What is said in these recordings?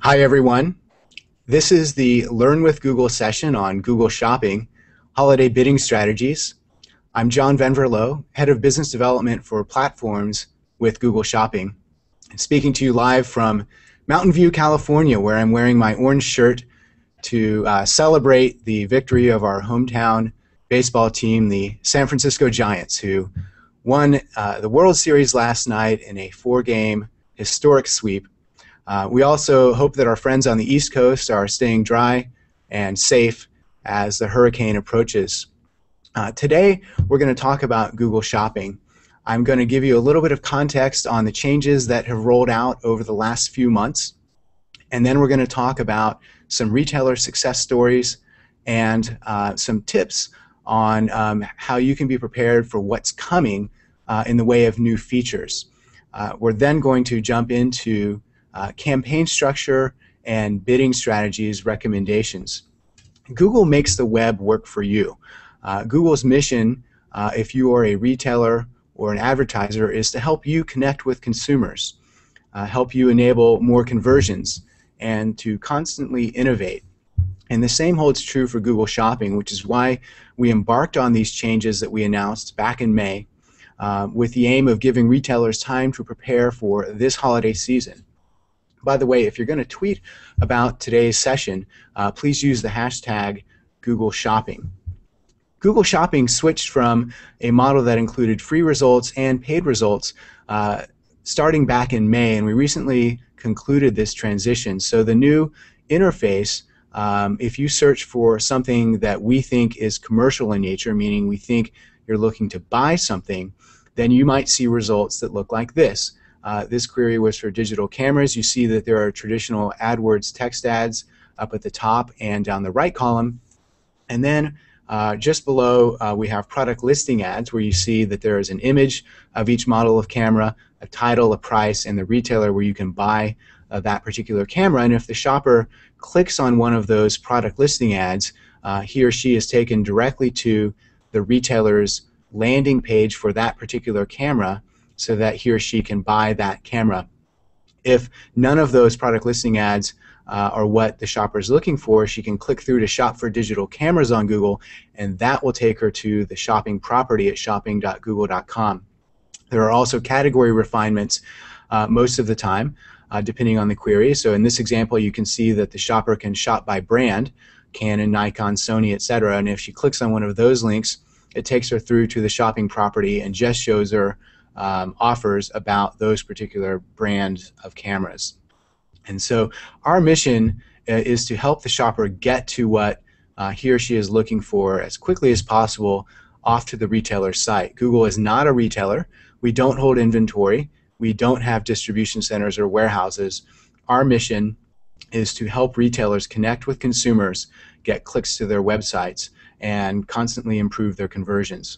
Hi everyone. This is the Learn with Google session on Google Shopping, Holiday Bidding Strategies. I'm John Venverlo, Head of Business Development for Platforms with Google Shopping, speaking to you live from Mountain View, California, where I'm wearing my orange shirt to celebrate the victory of our hometown baseball team, the San Francisco Giants, who won the World Series last night in a 4-game historic sweep. We also hope that our friends on the East Coast are staying dry and safe as the hurricane approaches. Today, we're going to talk about Google Shopping. I'm going to give you a little bit of context on the changes that have rolled out over the last few months, and then we're going to talk about some retailer success stories and some tips on how you can be prepared for what's coming in the way of new features. We're then going to jump into campaign structure and bidding strategies recommendations. Google makes the web work for you. Google's mission, if you are a retailer or an advertiser, is to help you connect with consumers, help you enable more conversions, and to constantly innovate. And the same holds true for Google Shopping, which is why we embarked on these changes that we announced back in May with the aim of giving retailers time to prepare for this holiday season. By the way, if you're going to tweet about today's session, please use the hashtag Google Shopping. Google Shopping switched from a model that included free results and paid results starting back in May, and we recently concluded this transition. So the new interface, if you search for something that we think is commercial in nature, meaning we think you're looking to buy something, then you might see results that look like this. This query was for digital cameras. You see that there are traditional AdWords text ads up at the top and down the right column. And then just below we have product listing ads, where you see that there is an image of each model of camera, a title, a price, and the retailer where you can buy that particular camera. And if the shopper clicks on one of those product listing ads, he or she is taken directly to the retailer's landing page for that particular camera, so that he or she can buy that camera. If none of those product listing ads are what the shopper is looking for, she can click through to shop for digital cameras on Google, and that will take her to the shopping property at shopping.google.com. There are also category refinements most of the time, depending on the query. So in this example, you can see that the shopper can shop by brand, Canon, Nikon, Sony, etc. And if she clicks on one of those links, it takes her through to the shopping property and just shows her offers about those particular brands of cameras. And so our mission is to help the shopper get to what he or she is looking for as quickly as possible off to the retailer's site. Google is not a retailer. We don't hold inventory. We don't have distribution centers or warehouses. Our mission is to help retailers connect with consumers, get clicks to their websites, and constantly improve their conversions.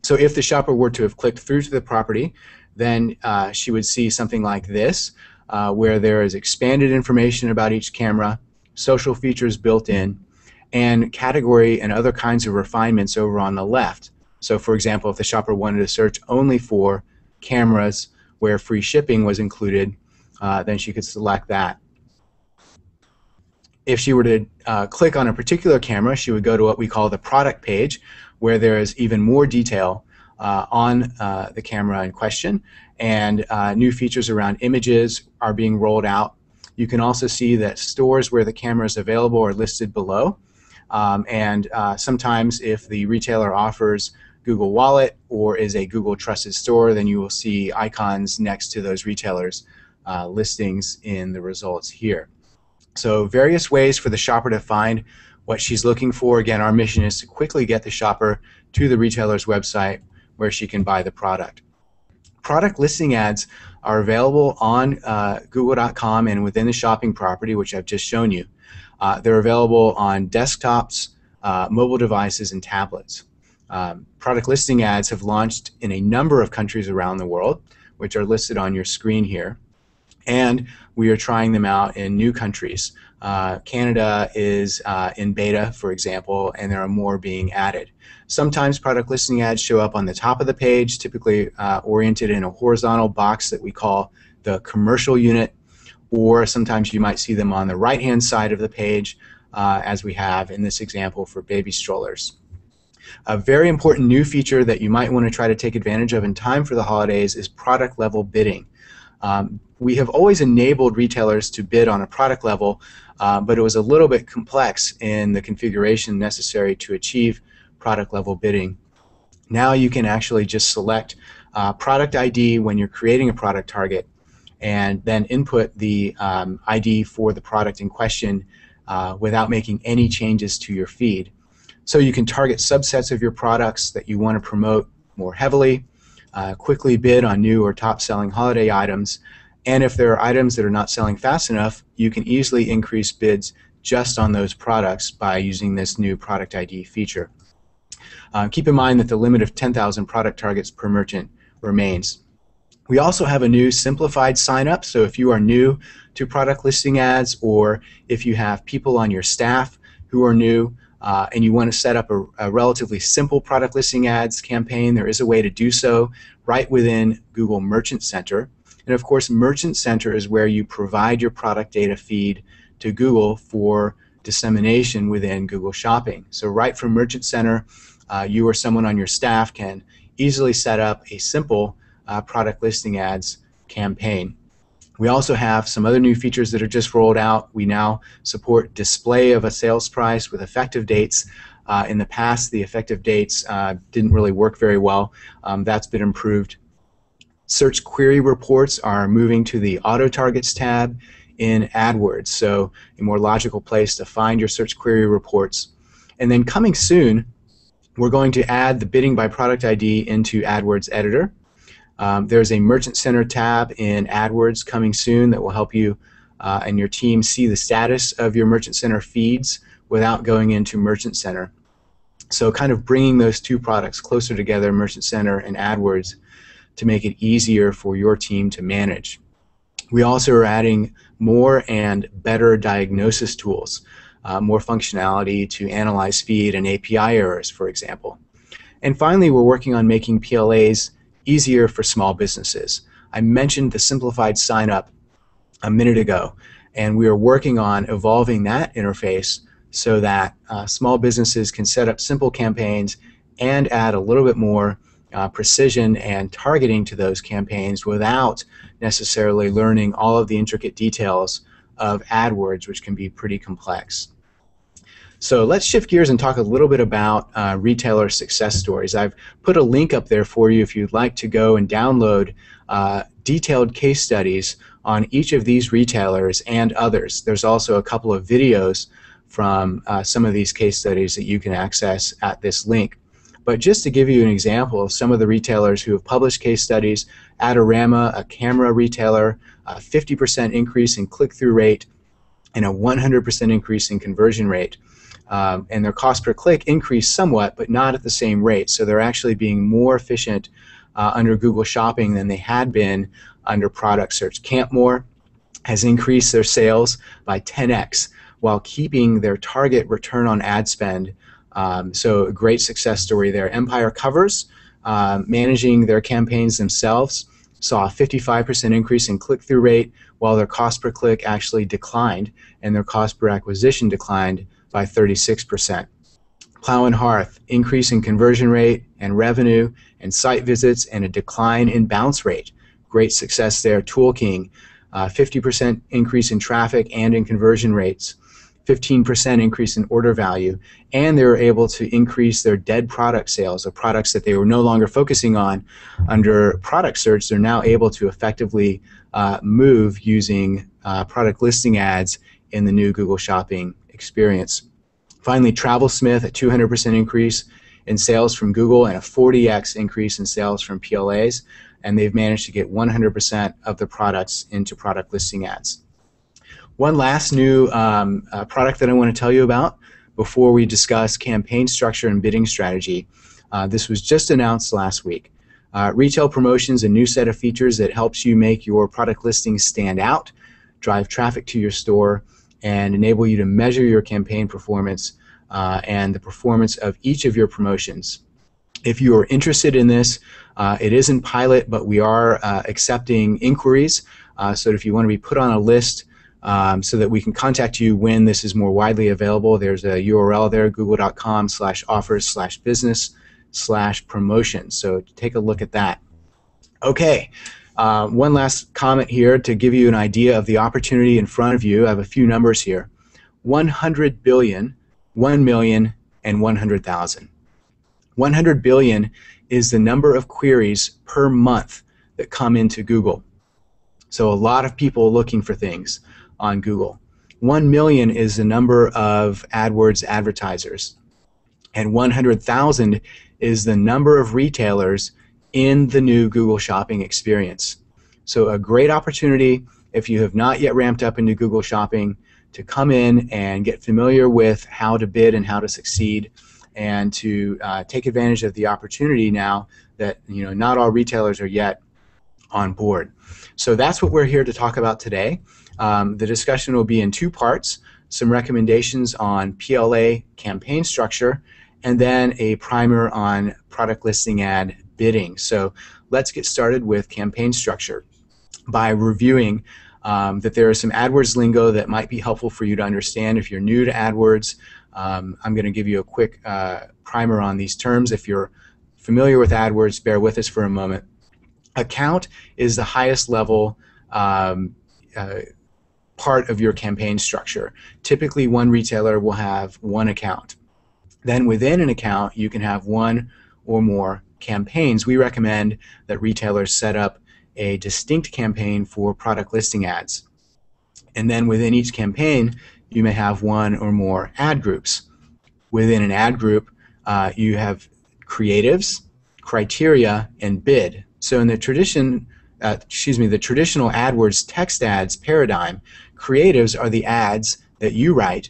So if the shopper were to have clicked through to the property, then she would see something like this, where there is expanded information about each camera, social features built in, and category and other kinds of refinements over on the left. So for example, if the shopper wanted to search only for cameras where free shipping was included, then she could select that. If she were to click on a particular camera, she would go to what we call the product page, where there is even more detail on the camera in question, and new features around images are being rolled out. You can also see that stores where the camera is available are listed below, and sometimes if the retailer offers Google Wallet or is a Google trusted store, then you will see icons next to those retailers' listings in the results here. So various ways for the shopper to find what she's looking for. Again, our mission is to quickly get the shopper to the retailer's website where she can buy the product. Product listing ads are available on google.com and within the shopping property, which I've just shown you. They're available on desktops, mobile devices, and tablets. Product listing ads have launched in a number of countries around the world, which are listed on your screen here. And we are trying them out in new countries. Canada is in beta, for example, and there are more being added. Sometimes product listing ads show up on the top of the page, typically oriented in a horizontal box that we call the commercial unit, or sometimes you might see them on the right-hand side of the page, as we have in this example for baby strollers. A very important new feature that you might want to try to take advantage of in time for the holidays is product level bidding. We have always enabled retailers to bid on a product level, but it was a little bit complex in the configuration necessary to achieve product level bidding. Now you can actually just select product ID when you're creating a product target and then input the ID for the product in question without making any changes to your feed. So you can target subsets of your products that you want to promote more heavily, quickly bid on new or top-selling holiday items, and if there are items that are not selling fast enough, you can easily increase bids just on those products by using this new product ID feature. Keep in mind that the limit of 10,000 product targets per merchant remains. We also have a new simplified sign up, so if you are new to product listing ads, or if you have people on your staff who are new and you want to set up a relatively simple product listing ads campaign, there is a way to do so right within Google Merchant Center. And of course, Merchant Center is where you provide your product data feed to Google for dissemination within Google Shopping. So right from Merchant Center, you or someone on your staff can easily set up a simple product listing ads campaign. We also have some other new features that are just rolled out. We now support display of a sales price with effective dates. In the past, the effective dates didn't really work very well. That's been improved. Search query reports are moving to the Auto Targets tab in AdWords, so a more logical place to find your search query reports. And then coming soon, we're going to add the bidding by product ID into AdWords Editor. There's a Merchant Center tab in AdWords coming soon that will help you and your team see the status of your Merchant Center feeds without going into Merchant Center. So kind of bringing those two products closer together, Merchant Center and AdWords, to make it easier for your team to manage. We also are adding more and better diagnosis tools, more functionality to analyze feed and API errors, for example. And finally, we're working on making PLAs easier for small businesses. I mentioned the Simplified Sign Up a minute ago, and we are working on evolving that interface so that small businesses can set up simple campaigns and add a little bit more precision and targeting to those campaigns without necessarily learning all of the intricate details of AdWords, which can be pretty complex. So let's shift gears and talk a little bit about retailer success stories. I've put a link up there for you if you'd like to go and download detailed case studies on each of these retailers and others. There's also a couple of videos from some of these case studies that you can access at this link. But just to give you an example of some of the retailers who have published case studies, Adorama, a camera retailer, a 50% increase in click-through rate and a 100% increase in conversion rate. And their cost per click increased somewhat, but not at the same rate. So they're actually being more efficient under Google Shopping than they had been under product search. Campmore has increased their sales by 10x while keeping their target return on ad spend. So a great success story there. Empire Covers, managing their campaigns themselves, saw a 55% increase in click-through rate while their cost per click actually declined and their cost per acquisition declined by 36%. Plow and Hearth, increase in conversion rate and revenue and site visits and a decline in bounce rate. Great success there. Tool King, 50% increase in traffic and in conversion rates. 15% increase in order value, and they were able to increase their dead product sales, of products that they were no longer focusing on under product search. They're now able to effectively move using product listing ads in the new Google Shopping experience. Finally, TravelSmith, a 200% increase in sales from Google and a 40x increase in sales from PLAs, and they've managed to get 100% of the products into product listing ads. One last new product that I want to tell you about before we discuss campaign structure and bidding strategy. This was just announced last week. Retail Promotions, a new set of features that helps you make your product listings stand out, drive traffic to your store, and enable you to measure your campaign performance and the performance of each of your promotions. If you are interested in this, it is in pilot, but we are accepting inquiries so that if you want to be put on a list so that we can contact you when this is more widely available, there's a URL there, google.com/offers/business/promotion. So take a look at that. Okay, one last comment here to give you an idea of the opportunity in front of you. I have a few numbers here. 100 billion, 1 million, and 100,000. 100 billion is the number of queries per month that come into Google. So a lot of people looking for things on Google. 1 million is the number of AdWords advertisers. And 100,000 is the number of retailers in the new Google Shopping experience. So a great opportunity if you have not yet ramped up into Google Shopping to come in and get familiar with how to bid and how to succeed, and to take advantage of the opportunity now that not all retailers are yet on board. So that's what we're here to talk about today. The discussion will be in two parts: some recommendations on PLA campaign structure, and then a primer on product listing ad bidding. So let's get started with campaign structure by reviewing that there is some AdWords lingo that might be helpful for you to understand if you're new to AdWords. I'm going to give you a quick primer on these terms. If you're familiar with AdWords, bear with us for a moment. Account is the highest level part of your campaign structure. Typically, one retailer will have one account. Then within an account, you can have one or more campaigns. We recommend that retailers set up a distinct campaign for product listing ads. And then within each campaign, you may have one or more ad groups. Within an ad group, you have creatives, criteria, and bid. So in the traditional AdWords text ads paradigm, creatives are the ads that you write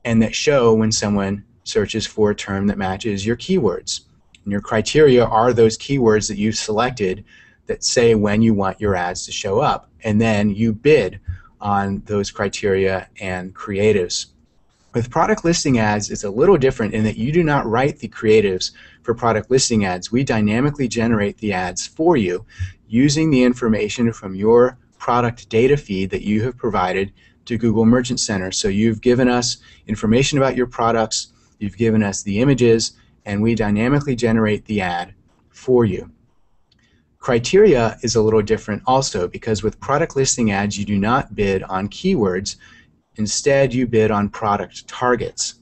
and that show when someone searches for a term that matches your keywords. And your criteria are those keywords that you've selected that say when you want your ads to show up. And then you bid on those criteria and creatives. With product listing ads, it's a little different in that you do not write the creatives for product listing ads. We dynamically generate the ads for you using the information from your product data feed that you have provided to Google Merchant Center. So you've given us information about your products, you've given us the images, and we dynamically generate the ad for you. Criteria is a little different also, because with product listing ads you do not bid on keywords. Instead, you bid on product targets.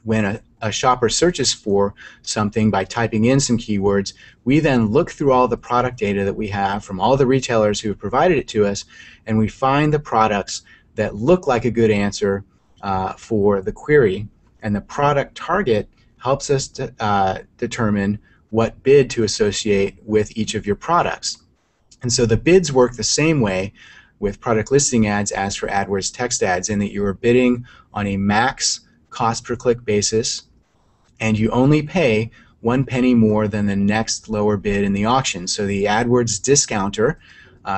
When a shopper searches for something by typing in some keywords, we then look through all the product data that we have from all the retailers who have provided it to us, and we find the products that look like a good answer for the query. And the product target helps us to determine what bid to associate with each of your products. And so the bids work the same way with product listing ads as for AdWords text ads, in that you are bidding on a max cost per click basis, and you only pay 1 penny more than the next lower bid in the auction. So the AdWords discounter,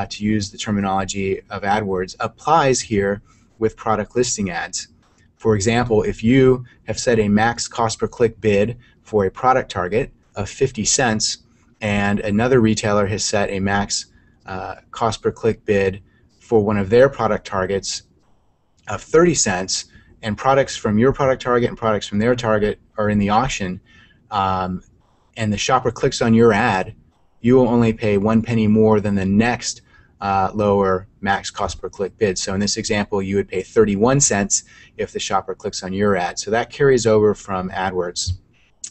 to use the terminology of AdWords, applies here with product listing ads. For example, if you have set a max cost per click bid for a product target of 50 cents and another retailer has set a max cost per click bid for one of their product targets of 30 cents, and products from your product target and products from their target are in the auction, and the shopper clicks on your ad, you will only pay 1 penny more than the next lower max cost per click bid. So in this example, you would pay 31 cents if the shopper clicks on your ad. So that carries over from AdWords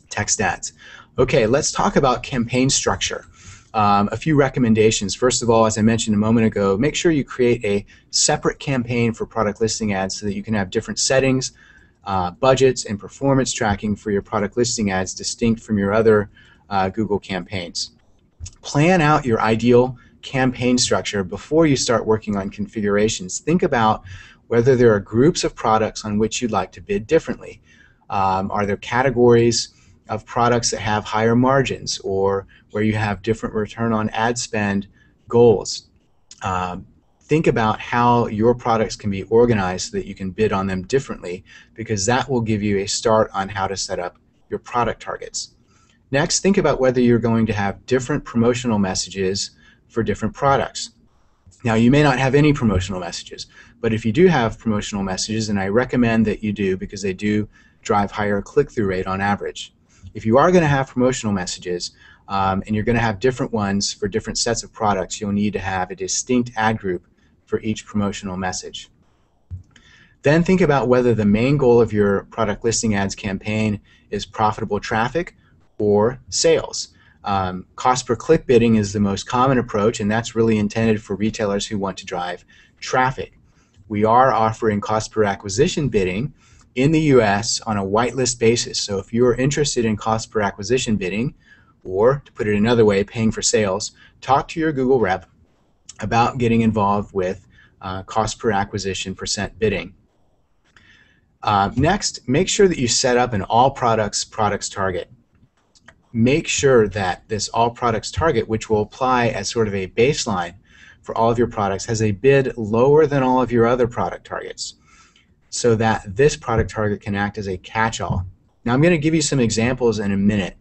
text ads. Okay, let's talk about campaign structure. A few recommendations. First of all, as I mentioned a moment ago, make sure you create a separate campaign for product listing ads so that you can have different settings, budgets, and performance tracking for your product listing ads distinct from your other Google campaigns. Plan out your ideal campaign structure before you start working on configurations. Think about whether there are groups of products on which you'd like to bid differently. Are there categories of products that have higher margins, or where you have different return on ad spend goals? Think about how your products can be organized so that you can bid on them differently, because that will give you a start on how to set up your product targets. Next, think about whether you're going to have different promotional messages for different products. Now, you may not have any promotional messages, but if you do have promotional messages, and I recommend that you do because they do drive higher click-through rate on average. If you are going to have promotional messages, and you're going to have different ones for different sets of products, you'll need to have a distinct ad group for each promotional message. Then think about whether the main goal of your product listing ads campaign is profitable traffic or sales. Cost per click bidding is the most common approach, and that's really intended for retailers who want to drive traffic. We are offering cost per acquisition bidding in the US on a whitelist basis. So if you're interested in cost per acquisition bidding, or to put it another way, paying for sales, talk to your Google rep about getting involved with cost per acquisition percent bidding. Next, make sure that you set up an all products target. Make sure that this all products target, which will apply as sort of a baseline for all of your products, has a bid lower than all of your other product targets, so that this product target can act as a catch-all. Now I'm going to give you some examples in a minute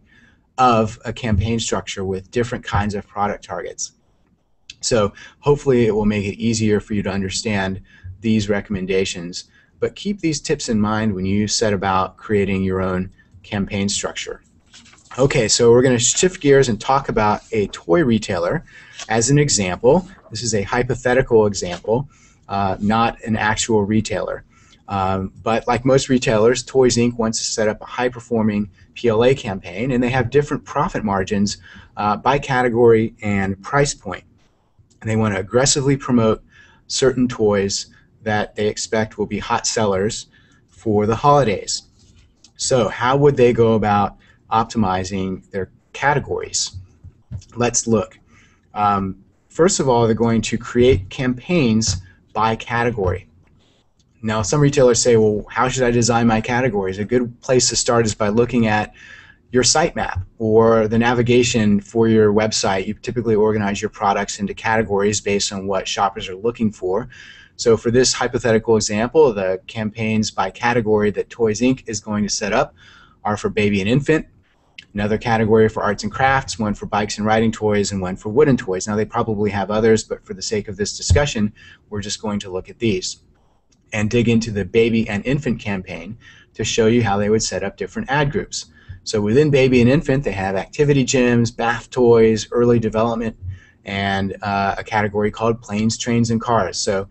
of a campaign structure with different kinds of product targets. So hopefully it will make it easier for you to understand these recommendations. But keep these tips in mind when you set about creating your own campaign structure. Okay, so we're going to shift gears and talk about a toy retailer as an example. This is a hypothetical example, not an actual retailer. But like most retailers, Toys Inc. wants to set up a high-performing PLA campaign, and they have different profit margins by category and price point. And they want to aggressively promote certain toys that they expect will be hot sellers for the holidays. So how would they go about optimizing their categories? Let's look. First of all, they're going to create campaigns by category. Now, some retailers say, well, how should I design my categories? A good place to start is by looking at your sitemap or the navigation for your website. You typically organize your products into categories based on what shoppers are looking for. So for this hypothetical example, the campaigns by category that Toys Inc. is going to set up are for baby and infant, another category for arts and crafts, one for bikes and riding toys, and one for wooden toys. Now, they probably have others, but for the sake of this discussion, we're just going to look at these and dig into the baby and infant campaign to show you how they would set up different ad groups. So within baby and infant, they have activity gyms, bath toys, early development, and a category called planes, trains, and cars. So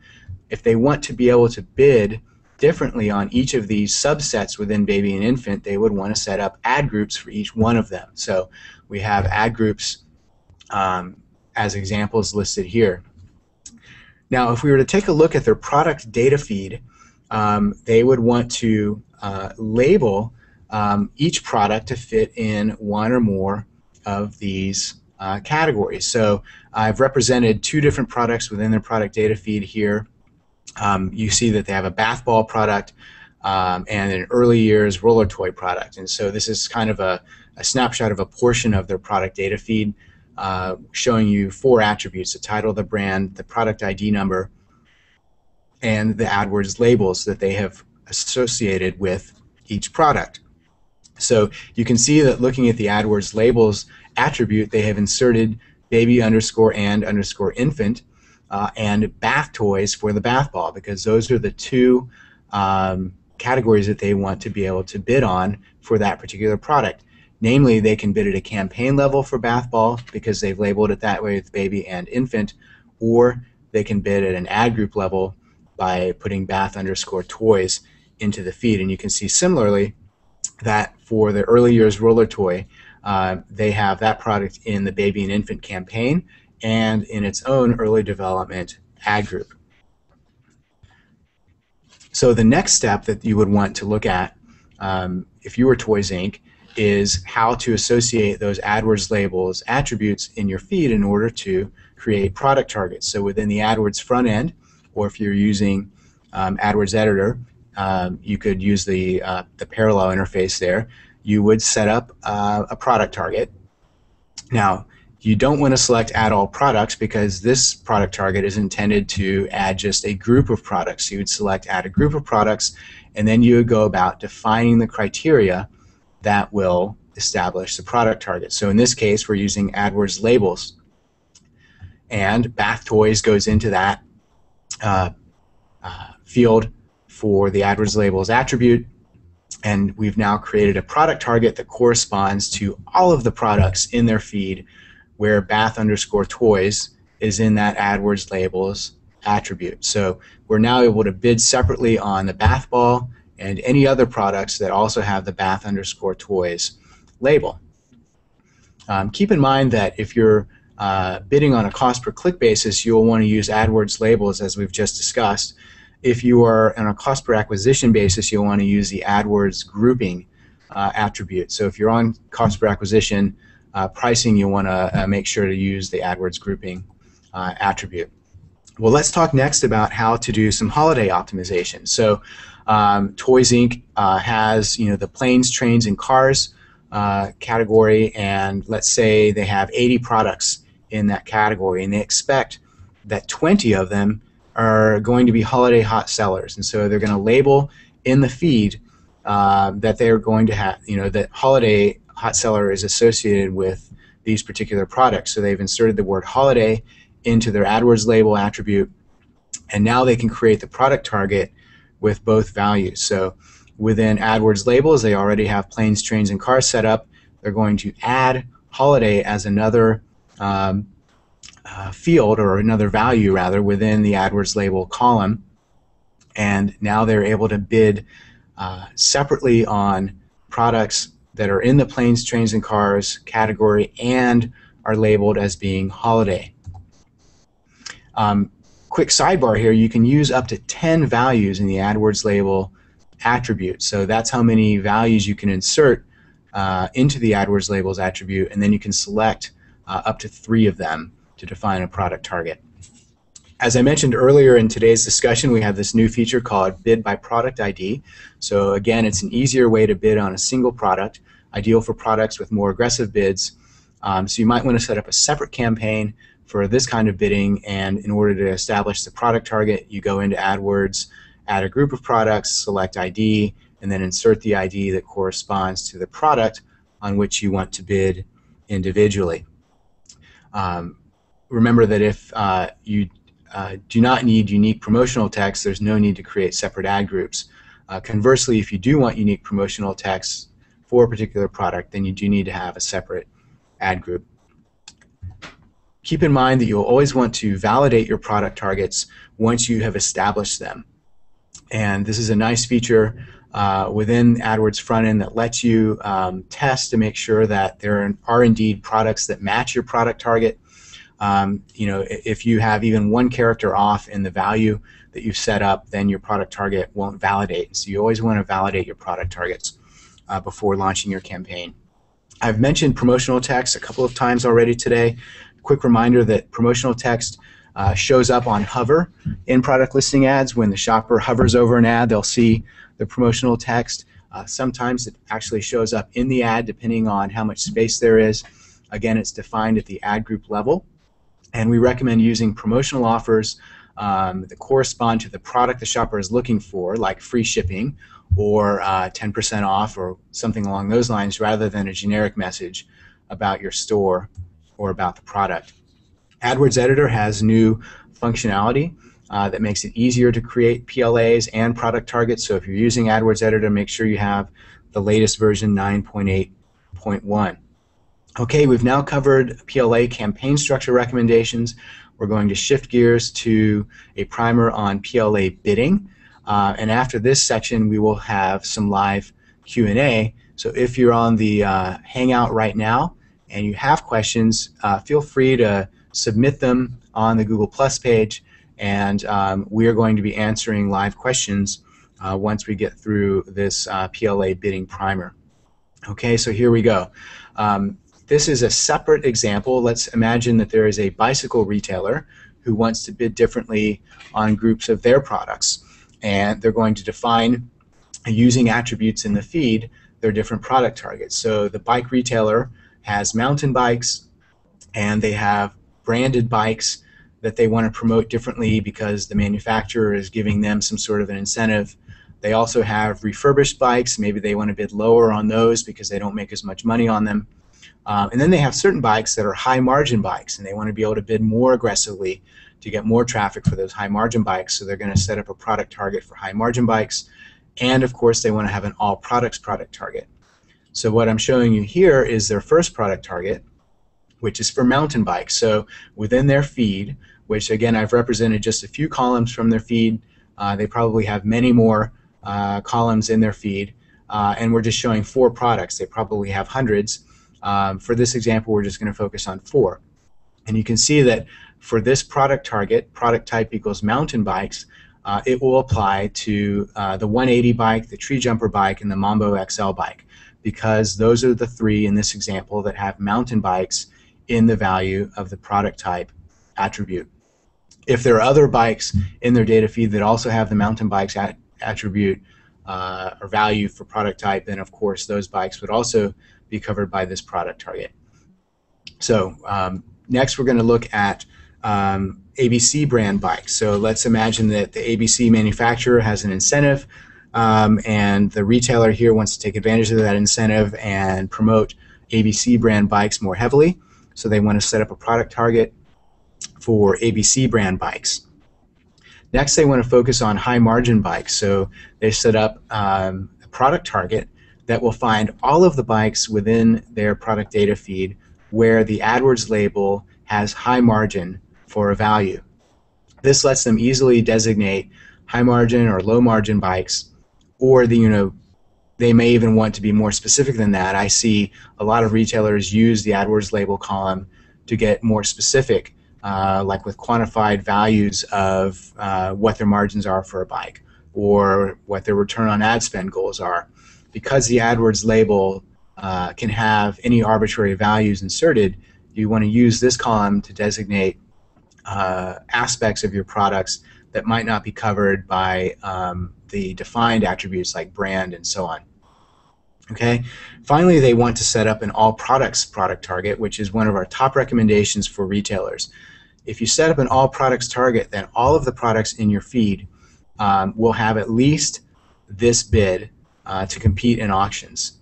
if they want to be able to bid differently on each of these subsets within baby and infant, they would want to set up ad groups for each one of them. So we have ad groups as examples listed here. Now, if we were to take a look at their product data feed, they would want to label each product to fit in one or more of these categories. So I've represented two different products within their product data feed here. You see that they have a bath ball product and an early years roller toy product. And so this is kind of a snapshot of a portion of their product data feed, showing you four attributes: the title of the brand, the product ID number, and the AdWords labels that they have associated with each product. So you can see that looking at the AdWords labels attribute, they have inserted baby underscore and underscore infant and bath toys for the bath ball, because those are the two categories that they want to be able to bid on for that particular product. Namely, they can bid at a campaign level for bath ball because they've labeled it that way with baby and infant, or they can bid at an ad group level by putting bath underscore toys into the feed. And you can see similarly that for the early years roller toy, they have that product in the baby and infant campaign and in its own early development ad group. So the next step that you would want to look at if you were Toys Inc. is how to associate those AdWords labels attributes in your feed in order to create product targets. So within the AdWords front end, or if you're using AdWords Editor, you could use the parallel interface there. You would set up a product target. Now, you don't want to select Add All Products because this product target is intended to add just a group of products. So you would select Add a Group of Products, and then you would go about defining the criteria that will establish the product target. So in this case, we're using AdWords labels. and bath toys goes into that field for the AdWords labels attribute. And we've now created a product target that corresponds to all of the products in their feed where bath_toys is in that AdWords labels attribute. So we're now able to bid separately on the bath ball and any other products that also have the bath_toys label. Keep in mind that if you're bidding on a cost per click basis, you'll want to use AdWords labels as we've just discussed. If you are on a cost per acquisition basis, you'll want to use the AdWords grouping attribute. So if you're on cost per acquisition pricing, you'll want to make sure to use the AdWords grouping attribute. Well, let's talk next about how to do some holiday optimization. So Toys Inc. has the planes, trains, and cars category, and let's say they have 80 products in that category, and they expect that 20 of them are going to be holiday hot sellers, and so they're going to label in the feed that they're going to have, that holiday hot seller is associated with these particular products. So they've inserted the word holiday into their AdWords label attribute, and now they can create the product target with both values. So within AdWords labels, they already have planes, trains, and cars set up. They're going to add holiday as another field, or another value rather, within the AdWords label column, and now they're able to bid separately on products that are in the planes, trains, and cars category and are labeled as being holiday. Quick sidebar here, you can use up to 10 values in the AdWords label attribute. So that's how many values you can insert into the AdWords labels attribute, and then you can select up to 3 of them to define a product target. As I mentioned earlier in today's discussion, we have this new feature called Bid by Product ID. So again, it's an easier way to bid on a single product, ideal for products with more aggressive bids. So you might want to set up a separate campaign for this kind of bidding, and in order to establish the product target, you go into AdWords, add a group of products, select ID, and then insert the ID that corresponds to the product on which you want to bid individually. Remember that if you do not need unique promotional text, there's no need to create separate ad groups. Conversely, if you do want unique promotional text for a particular product, then you do need to have a separate ad group. Keep in mind that you'll always want to validate your product targets once you have established them. And this is a nice feature within AdWords front end that lets you test to make sure that there are indeed products that match your product target. If you have even one character off in the value that you've set up, then your product target won't validate. So you always want to validate your product targets before launching your campaign. I've mentioned promotional text a couple of times already today. Quick reminder that promotional text shows up on hover in product listing ads. When the shopper hovers over an ad, they'll see the promotional text. Sometimes it actually shows up in the ad depending on how much space there is. Again, it's defined at the ad group level. And we recommend using promotional offers that correspond to the product the shopper is looking for, like free shipping or 10% off or something along those lines, rather than a generic message about your store or about the product. AdWords Editor has new functionality that makes it easier to create PLAs and product targets. So if you're using AdWords Editor, make sure you have the latest version 9.8.1. Okay, we've now covered PLA campaign structure recommendations. We're going to shift gears to a primer on PLA bidding. And after this section, we will have some live Q&A. So if you're on the Hangout right now and you have questions, feel free to submit them on the Google Plus page, and we are going to be answering live questions once we get through this PLA bidding primer. Okay, so here we go. This is a separate example. Let's imagine that there is a bicycle retailer who wants to bid differently on groups of their products, and they're going to define, using attributes in the feed, their different product targets. So the bike retailer has mountain bikes, and they have branded bikes that they want to promote differently because the manufacturer is giving them some sort of an incentive. They also have refurbished bikes. Maybe they want to bid lower on those because they don't make as much money on them. And then they have certain bikes that are high margin bikes, and they want to be able to bid more aggressively to get more traffic for those high margin bikes. So they're going to set up a product target for high margin bikes. And of course, they want to have an all products product target. So what I'm showing you here is their first product target, which is for mountain bikes. So within their feed, which again I've represented just a few columns from their feed, they probably have many more columns in their feed, and we're just showing 4 products. They probably have hundreds. For this example, we're just going to focus on 4. And you can see that for this product target, product type equals mountain bikes, it will apply to the 180 bike, the tree jumper bike, and the Mambo XL bike, because those are the 3 in this example that have mountain bikes in the value of the product type attribute. If there are other bikes in their data feed that also have the mountain bikes attribute or value for product type, then of course those bikes would also be covered by this product target. So next we're going to look at ABC brand bikes. So let's imagine that the ABC manufacturer has an incentive, and the retailer here wants to take advantage of that incentive and promote ABC brand bikes more heavily. So they want to set up a product target for ABC brand bikes. Next, they want to focus on high margin bikes. So they set up a product target that will find all of the bikes within their product data feed where the AdWords label has high margin for a value. This lets them easily designate high margin or low margin bikes, or they may even want to be more specific than that. I see a lot of retailers use the AdWords label column to get more specific, like with quantified values of what their margins are for a bike, or what their return on ad spend goals are. Because the AdWords label can have any arbitrary values inserted, you want to use this column to designate aspects of your products that might not be covered by the defined attributes like brand and so on. Okay. Finally, they want to set up an all products product target, which is one of our top recommendations for retailers. If you set up an all products target, then all of the products in your feed will have at least this bid to compete in auctions.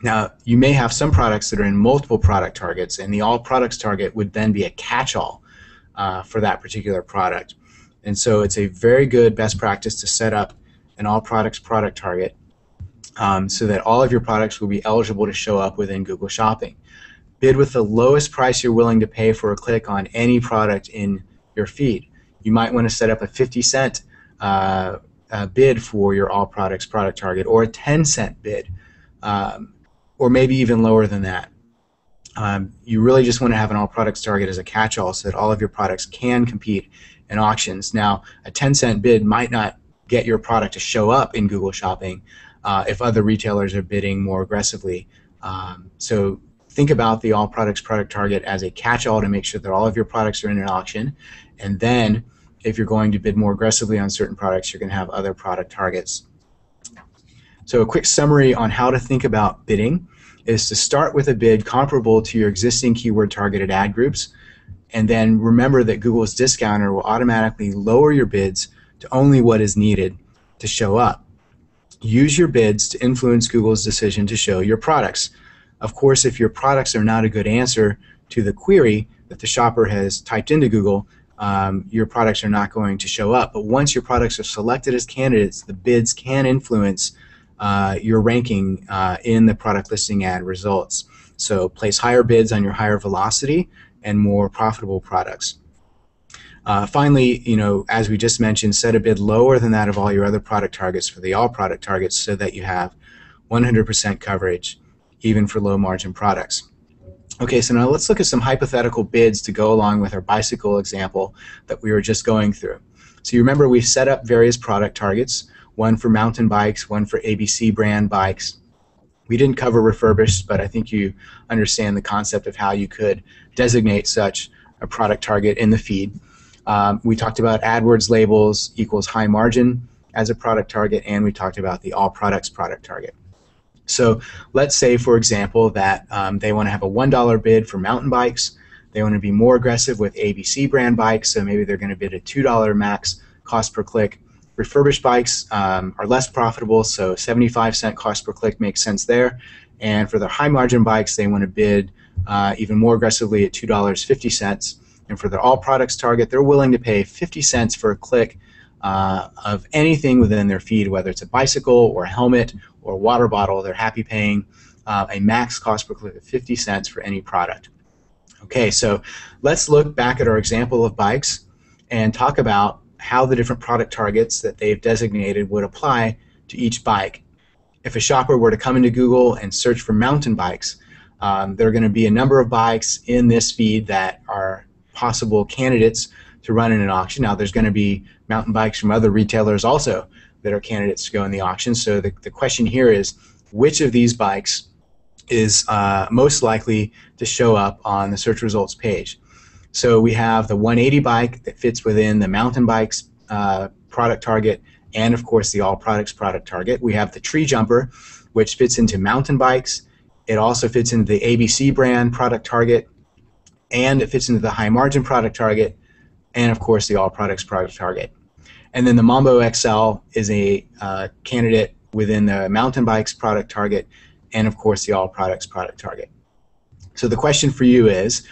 Now, you may have some products that are in multiple product targets, and the all products target would then be a catch-all for that particular product. And so it's a very good best practice to set up an all products product target so that all of your products will be eligible to show up within Google Shopping. Bid with the lowest price you're willing to pay for a click on any product in your feed. You might want to set up a 50-cent bid for your all products product target, or a 10-cent bid, or maybe even lower than that. You really just want to have an all products target as a catch-all so that all of your products can compete in auctions. Now, a 10-cent bid might not get your product to show up in Google Shopping if other retailers are bidding more aggressively. So think about the all products product target as a catch-all to make sure that all of your products are in an auction, and then if you're going to bid more aggressively on certain products, you're going to have other product targets. So a quick summary on how to think about bidding is to start with a bid comparable to your existing keyword targeted ad groups, and then remember that Google's discounter will automatically lower your bids to only what is needed to show up. Use your bids to influence Google's decision to show your products. Of course, if your products are not a good answer to the query that the shopper has typed into Google, your products are not going to show up. But once your products are selected as candidates, the bids can influence your ranking in the product listing ad results. So place higher bids on your higher velocity and more profitable products. Finally, as we just mentioned, set a bid lower than that of all your other product targets for the all product targets so that you have 100% coverage even for low margin products. Okay, so now let's look at some hypothetical bids to go along with our bicycle example that we were just going through. So you remember we set up various product targets, one for mountain bikes, one for ABC brand bikes. We didn't cover refurbished, but I think you understand the concept of how you could designate such a product target in the feed. We talked about AdWords labels equals high margin as a product target, and we talked about the all products product target. So let's say, for example, that they want to have a $1 bid for mountain bikes. They want to be more aggressive with ABC brand bikes, so maybe they're going to bid a $2 max cost per click Refurbished bikes are less profitable, so 75-cent cost per click makes sense there. And for their high margin bikes, they want to bid even more aggressively at $2.50. And for their all products target, they're willing to pay 50 cents for a click of anything within their feed, whether it's a bicycle or a helmet or a water bottle. They're happy paying a max cost per click of 50 cents for any product. Okay, so let's look back at our example of bikes and talk about how the different product targets that they've designated would apply to each bike. If a shopper were to come into Google and search for mountain bikes, there are going to be a number of bikes in this feed that are possible candidates to run in an auction. Now, there's going to be mountain bikes from other retailers also that are candidates to go in the auction. So the question here is, which of these bikes is most likely to show up on the search results page? So we have the 180 bike that fits within the mountain bikes product target, and of course the all products product target. We have the tree jumper, which fits into mountain bikes. It also fits into the ABC brand product target, and it fits into the high margin product target, and of course the all products product target. And then the Mambo XL is a candidate within the mountain bikes product target, and of course the all products product target. So the question for you is,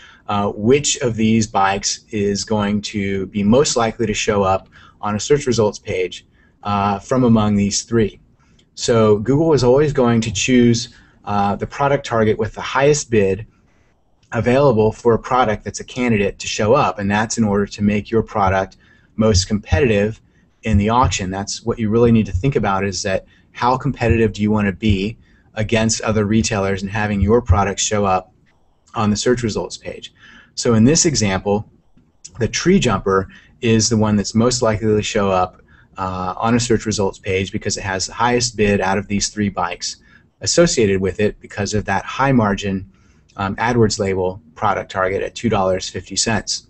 which of these bikes is going to be most likely to show up on a search results page from among these three? So Google is always going to choose the product target with the highest bid available for a product that's a candidate to show up, and that's in order to make your product most competitive in the auction. That's what you really need to think about, is that how competitive do you want to be against other retailers and having your product show up on the search results page. So in this example, the tree jumper is the one that's most likely to show up on a search results page because it has the highest bid out of these three bikes associated with it because of that high margin AdWords label product target at $2.50.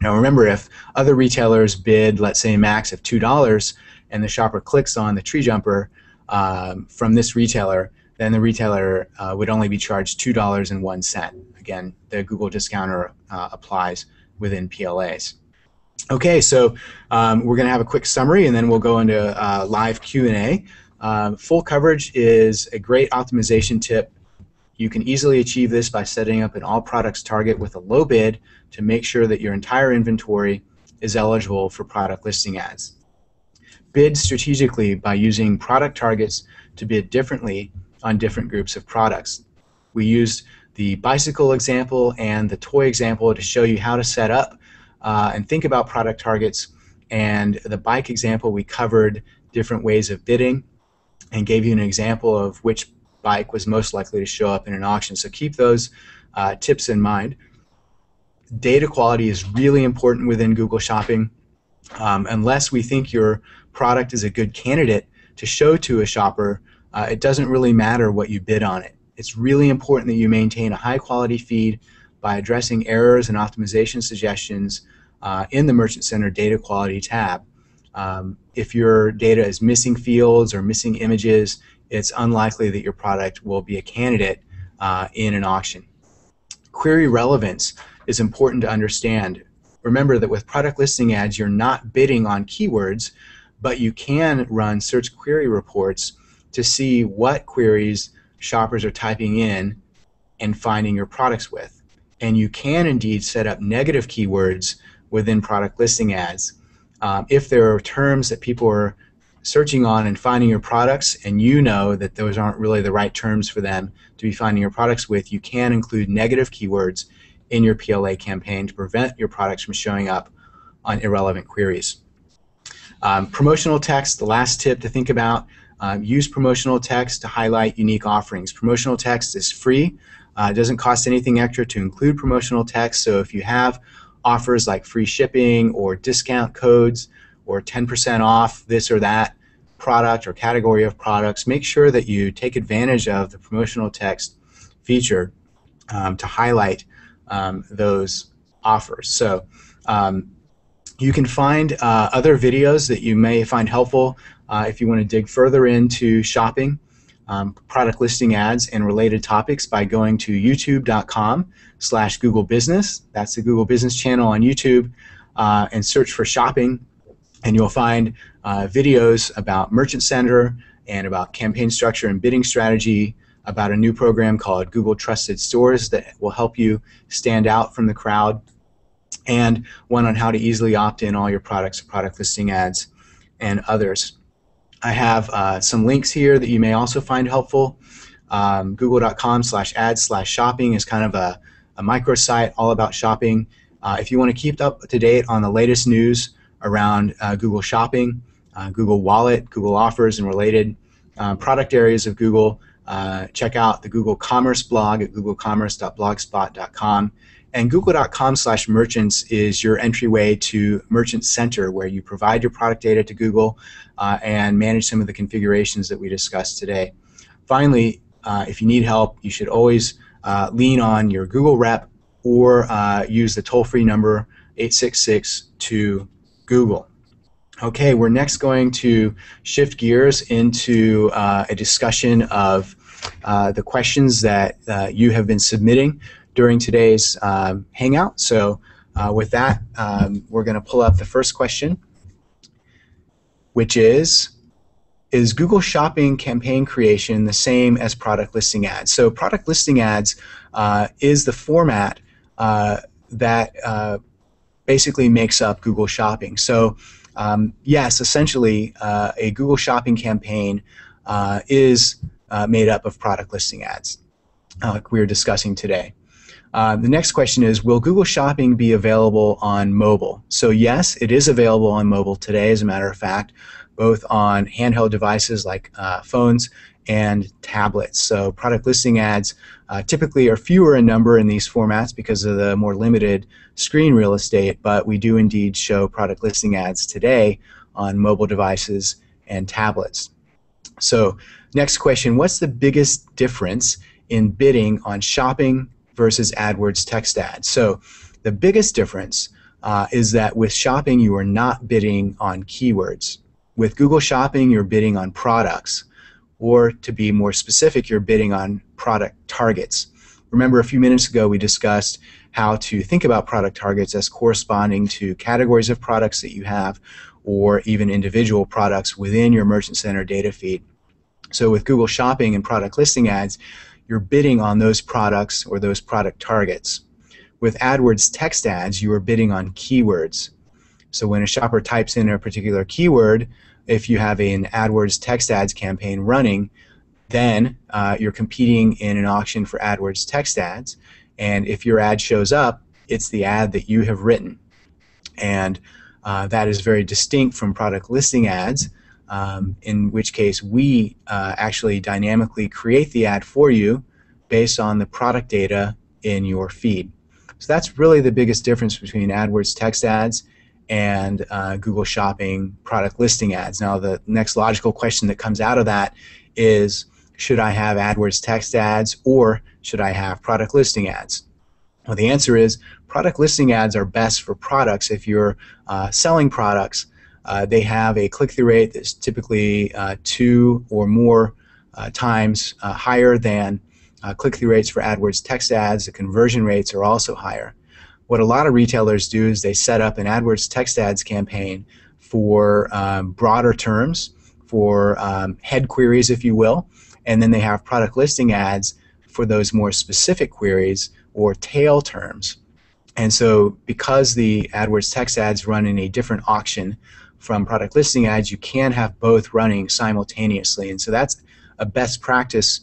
Now remember, if other retailers bid, let's say, a max of $2 and the shopper clicks on the tree jumper from this retailer, then the retailer would only be charged $2.01. Again, the Google discounter applies within PLAs. Okay, so we're going to have a quick summary and then we'll go into live Q&A. Full coverage is a great optimization tip. You can easily achieve this by setting up an all products target with a low bid to make sure that your entire inventory is eligible for product listing ads. Bid strategically by using product targets to bid differently on different groups of products. We used the bicycle example and the toy example to show you how to set up and think about product targets, and the bike example we covered different ways of bidding and gave you an example of which bike was most likely to show up in an auction. So keep those tips in mind. Data quality is really important within Google Shopping. Unless we think your product is a good candidate to show to a shopper, it doesn't really matter what you bid on it. It's really important that you maintain a high quality feed by addressing errors and optimization suggestions in the Merchant Center Data Quality tab. If your data is missing fields or missing images, it's unlikely that your product will be a candidate in an auction. Query relevance is important to understand. Remember that with product listing ads, you're not bidding on keywords, but you can run search query reports to see what queries shoppers are typing in and finding your products with. And you can indeed set up negative keywords within product listing ads. If there are terms that people are searching on and finding your products, and you know that those aren't really the right terms for them to be finding your products with, you can include negative keywords in your PLA campaign to prevent your products from showing up on irrelevant queries. Promotional text, the last tip to think about. Use promotional text to highlight unique offerings. Promotional text is free. It doesn't cost anything extra to include promotional text, so if you have offers like free shipping or discount codes or 10% off this or that product or category of products, make sure that you take advantage of the promotional text feature to highlight those offers. So you can find other videos that you may find helpful if you want to dig further into shopping, product listing ads, and related topics by going to youtube.com/Google Business. That's the Google Business channel on YouTube, and search for shopping and you'll find videos about Merchant Center and about campaign structure and bidding strategy, about a new program called Google Trusted Stores that will help you stand out from the crowd, and one on how to easily opt in all your products, product listing ads, and others. I have some links here that you may also find helpful. Google.com/ads/shopping is kind of a microsite all about shopping. If you want to keep up to date on the latest news around Google Shopping, Google Wallet, Google Offers, and related product areas of Google, check out the Google Commerce blog at googlecommerce.blogspot.com. And google.com/merchants is your entryway to Merchant Center, where you provide your product data to Google and manage some of the configurations that we discussed today. Finally, if you need help, you should always lean on your Google rep or use the toll-free number 866-2-GOOGLE. Okay, we're next going to shift gears into a discussion of the questions that you have been submitting during today's Hangout. So with that, we're going to pull up the first question, which is Google Shopping campaign creation the same as product listing ads? So product listing ads is the format that basically makes up Google Shopping. So yes, essentially a Google Shopping campaign is made up of product listing ads, like we were discussing today. The next question is, will Google Shopping be available on mobile? So yes, it is available on mobile today, as a matter of fact, both on handheld devices like phones and tablets. So product listing ads typically are fewer in number in these formats because of the more limited screen real estate, but we do indeed show product listing ads today on mobile devices and tablets. So next question, what's the biggest difference in bidding on shopping versus AdWords text ads? So the biggest difference is that with shopping you are not bidding on keywords. With Google Shopping you're bidding on products, or to be more specific, you're bidding on product targets. Remember, a few minutes ago we discussed how to think about product targets as corresponding to categories of products that you have, or even individual products within your Merchant Center data feed. So with Google Shopping and product listing ads, you're bidding on those products or those product targets. With AdWords text ads, you are bidding on keywords. So when a shopper types in a particular keyword, if you have an AdWords text ads campaign running, then you're competing in an auction for AdWords text ads, and if your ad shows up, it's the ad that you have written. And that is very distinct from product listing ads, in which case we actually dynamically create the ad for you based on the product data in your feed. So that's really the biggest difference between AdWords text ads and Google Shopping product listing ads. Now the next logical question that comes out of that is, should I have AdWords text ads or should I have product listing ads? Well, the answer is product listing ads are best for products. If you're selling products, they have a click-through rate that's typically 2 or more times higher than click-through rates for AdWords text ads. The conversion rates are also higher. What a lot of retailers do is they set up an AdWords text ads campaign for broader terms, for head queries, if you will, and then they have product listing ads for those more specific queries or tail terms. And so because the AdWords text ads run in a different auction from product listing ads, you can have both running simultaneously. And so that's a best practice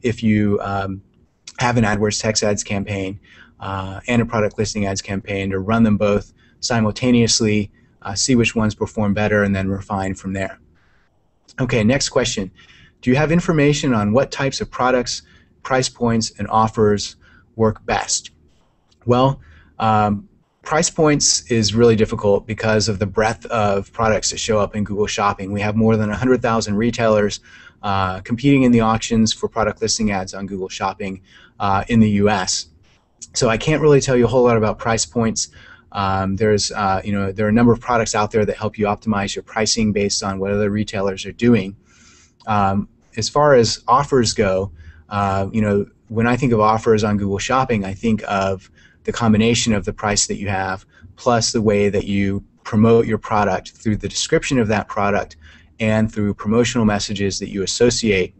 if you have an AdWords text ads campaign and a product listing ads campaign, to run them both simultaneously, see which ones perform better, and then refine from there. Okay, next question. Do you have information on what types of products, price points, and offers work best? Well, price points is really difficult because of the breadth of products that show up in Google Shopping. We have more than 100,000 retailers competing in the auctions for product listing ads on Google Shopping in the US. So I can't really tell you a whole lot about price points. There are a number of products out there that help you optimize your pricing based on what other retailers are doing. As far as offers go, when I think of offers on Google Shopping, I think of the combination of the price that you have plus the way that you promote your product through the description of that product and through promotional messages that you associate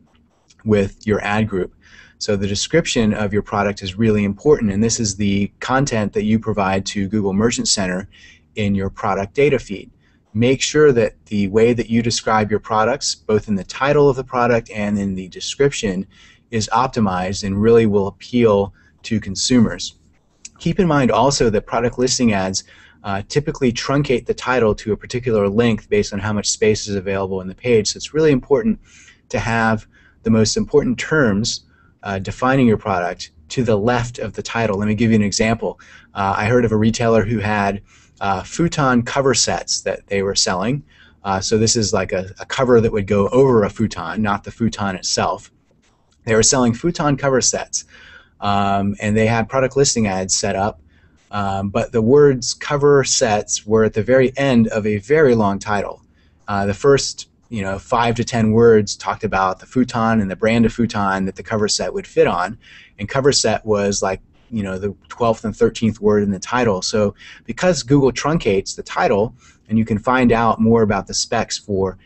with your ad group. So the description of your product is really important, and this is the content that you provide to Google Merchant Center in your product data feed. Make sure that the way that you describe your products, both in the title of the product and in the description, is optimized and really will appeal to consumers. Keep in mind also that product listing ads typically truncate the title to a particular length based on how much space is available in the page. So it's really important to have the most important terms defining your product to the left of the title. Let me give you an example. I heard of a retailer who had futon cover sets that they were selling. So this is like a cover that would go over a futon, not the futon itself. They were selling futon cover sets, and they had product listing ads set up, but the words cover sets were at the very end of a very long title. The first 5 to 10 words talked about the futon and the brand of futon that the cover set would fit on, and cover set was like the 12th and 13th word in the title. So because Google truncates the title, and you can find out more about the specs for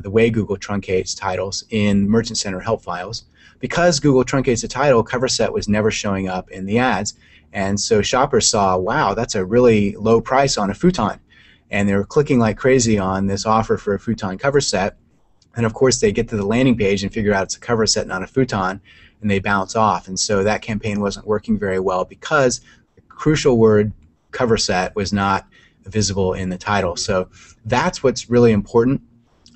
the way Google truncates titles in Merchant Center help files, because Google truncates the title, cover set was never showing up in the ads, and so shoppers saw, wow, that's a really low price on a futon. And they were clicking like crazy on this offer for a futon cover set, and of course they get to the landing page and figure out it's a cover set, not a futon, and they bounce off. And so that campaign wasn't working very well because the crucial word cover set was not visible in the title. So that's what's really important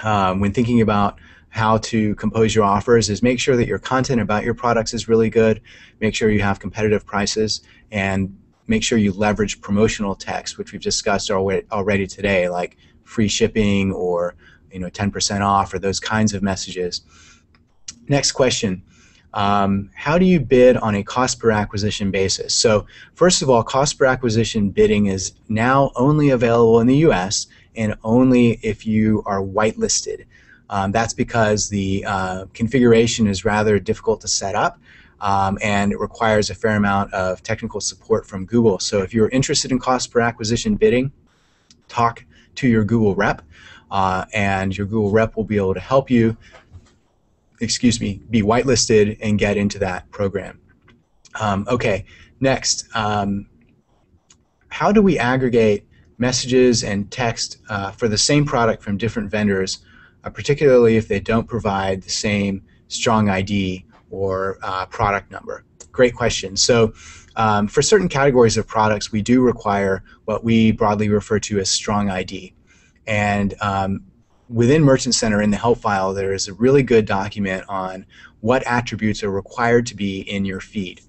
when thinking about how to compose your offers, is make sure that your content about your products is really good, make sure you have competitive prices, and make sure you leverage promotional text, which we've discussed already today, like free shipping or 10% off or those kinds of messages. Next question. How do you bid on a cost per acquisition basis? So first of all, cost per acquisition bidding is now only available in the US and only if you are whitelisted. That's because the configuration is rather difficult to set up. And it requires a fair amount of technical support from Google. So if you're interested in cost per acquisition bidding, talk to your Google rep, and your Google rep will be able to help you, be whitelisted and get into that program. Okay, next, how do we aggregate messages and text for the same product from different vendors, particularly if they don't provide the same strong ID or product number? Great question. So for certain categories of products, we do require what we broadly refer to as strong ID. And within Merchant Center in the help file, there is a really good document on what attributes are required to be in your feed.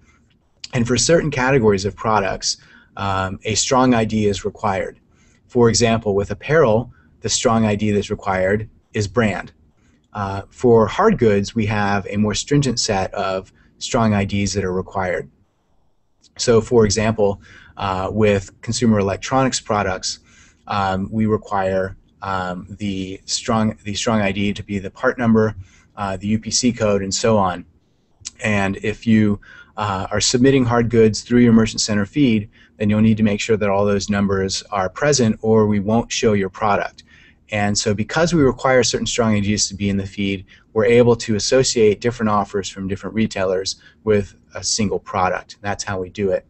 And for certain categories of products, a strong ID is required. For example, with apparel, the strong ID that's required is brand. For hard goods, we have a more stringent set of strong IDs that are required. So for example, with consumer electronics products, we require the strong ID to be the part number, the UPC code, and so on. And if you are submitting hard goods through your Merchant Center feed, then you'll need to make sure that all those numbers are present, or we won't show your product. And so because we require certain strong IDs to be in the feed, we're able to associate different offers from different retailers with a single product. That's how we do it.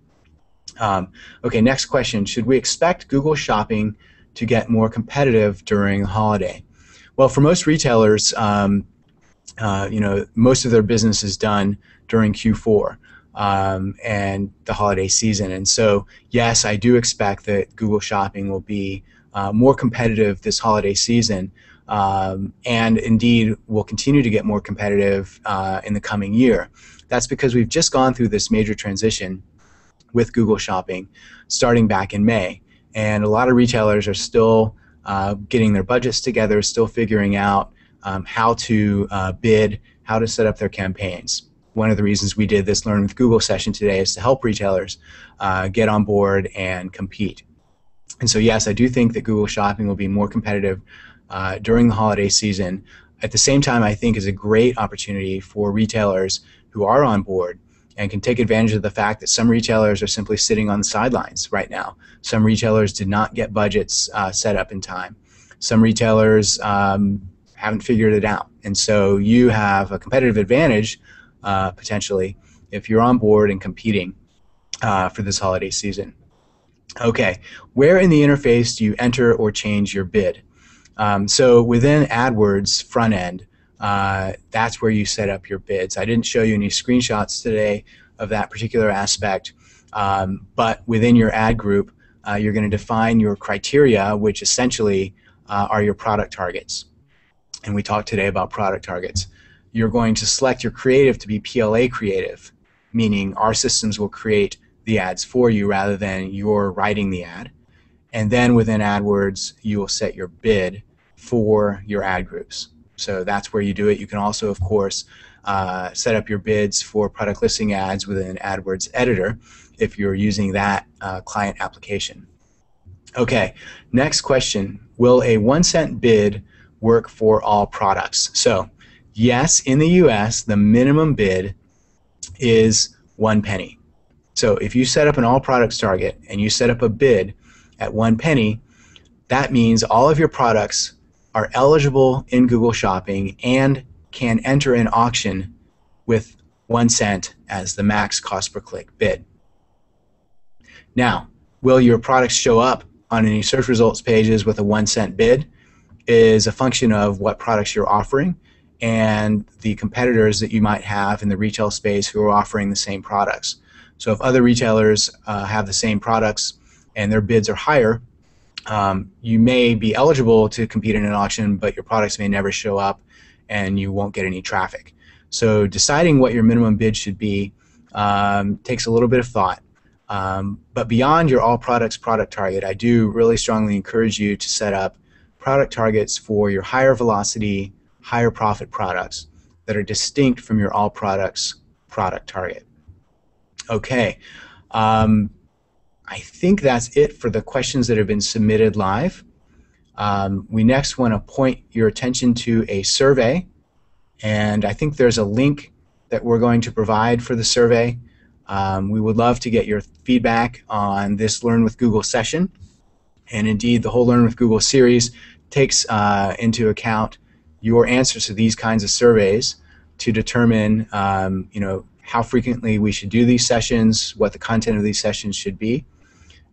Okay, next question. Should we expect Google Shopping to get more competitive during the holiday? Well, for most retailers, most of their business is done during Q4 and the holiday season. And so, yes, I do expect that Google Shopping will be more competitive this holiday season, and indeed will continue to get more competitive in the coming year. That's because we've just gone through this major transition with Google Shopping starting back in May, and a lot of retailers are still getting their budgets together, still figuring out how to bid, how to set up their campaigns. One of the reasons we did this Learn with Google session today is to help retailers get on board and compete. And so yes, I do think that Google Shopping will be more competitive during the holiday season. At the same time, I think is a great opportunity for retailers who are on board and can take advantage of the fact that some retailers are simply sitting on the sidelines right now. Some retailers did not get budgets set up in time. Some retailers haven't figured it out. And so you have a competitive advantage, potentially, if you're on board and competing for this holiday season. Okay, where in the interface do you enter or change your bid? So within AdWords front end, that's where you set up your bids. I didn't show you any screenshots today of that particular aspect, but within your ad group, you're going to define your criteria, which essentially are your product targets. And we talked today about product targets. You're going to select your creative to be PLA creative, meaning our systems will create the ads for you rather than you're writing the ad. And then within AdWords, you will set your bid for your ad groups. So that's where you do it. You can also, of course, set up your bids for product listing ads within AdWords Editor if you're using that client application. Okay, next question. Will a 1-cent bid work for all products? So yes, in the US, the minimum bid is 1 penny. So if you set up an all products target and you set up a bid at 1 penny, that means all of your products are eligible in Google Shopping and can enter an auction with 1 cent as the max cost per click bid. Now, will your products show up on any search results pages with a 1 cent bid is a function of what products you're offering and the competitors that you might have in the retail space who are offering the same products. So if other retailers have the same products and their bids are higher, you may be eligible to compete in an auction, but your products may never show up and you won't get any traffic. So deciding what your minimum bid should be takes a little bit of thought. But beyond your all products product target, I do really strongly encourage you to set up product targets for your higher velocity, higher profit products that are distinct from your all products product target. Okay, I think that's it for the questions that have been submitted live. We next want to point your attention to a survey, and I think there's a link that we're going to provide for the survey. We would love to get your feedback on this Learn with Google session, and indeed the whole Learn with Google series takes into account your answers to these kinds of surveys to determine how frequently we should do these sessions, what the content of these sessions should be,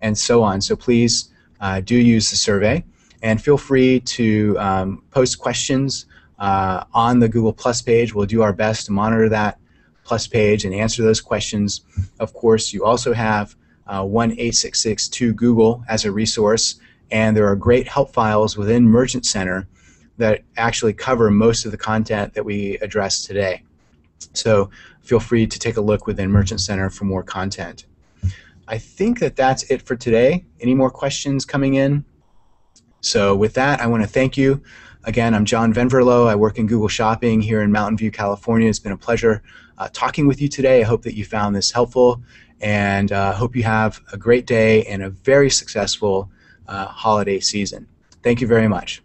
and so on. So please do use the survey, and feel free to post questions on the Google Plus page. We'll do our best to monitor that Plus page and answer those questions. Of course, you also have 1-866-2-GOOGLE as a resource, and there are great help files within Merchant Center that actually cover most of the content that we addressed today. So feel free to take a look within Merchant Center for more content. I think that that's it for today. Any more questions coming in? So with that, I want to thank you. Again, I'm John Venverlo. I work in Google Shopping here in Mountain View, California. It's been a pleasure talking with you today. I hope that you found this helpful, and hope you have a great day and a very successful holiday season. Thank you very much.